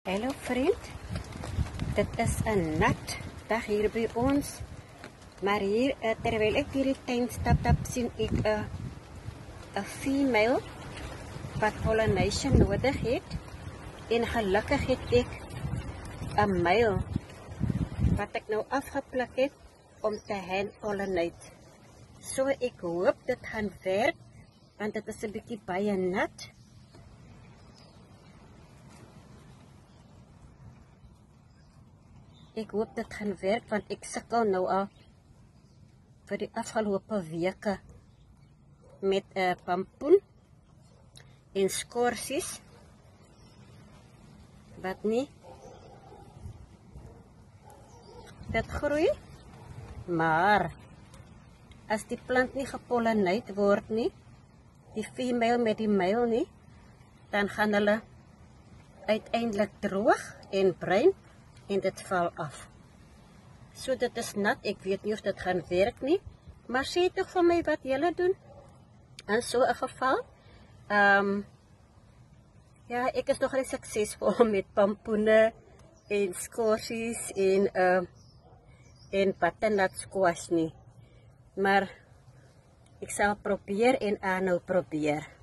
Hallo vriend, dit is een nat dag hier bij ons, maar hier, terwijl ik hier die tuin stap, sien ik een female wat pollination nodig heeft. En gelukkig heb ik een male wat ik nou afgepluk heb om te hand pollinate. So ik hoop dit gaan werk, want dit is een beetje baie nat. Ik hoop dit gaan werk, want ik sukkel nou al voor die afgelopen weken met pampoen en skorsies wat niet dat groei, maar als die plant niet gepollineerd wordt nie, die female met die male nie, dan gaan hulle uiteindelik droog en bruin en dit val af. So dit is nat, ek weet nie of dit gaan werk nie, maar sê toch vir my wat julle doen in so 'n geval. Ja, ek is nogal suksesvol met pampoene en skorsies en butternut squash nie, maar ek sal probeer en aanhou probeer.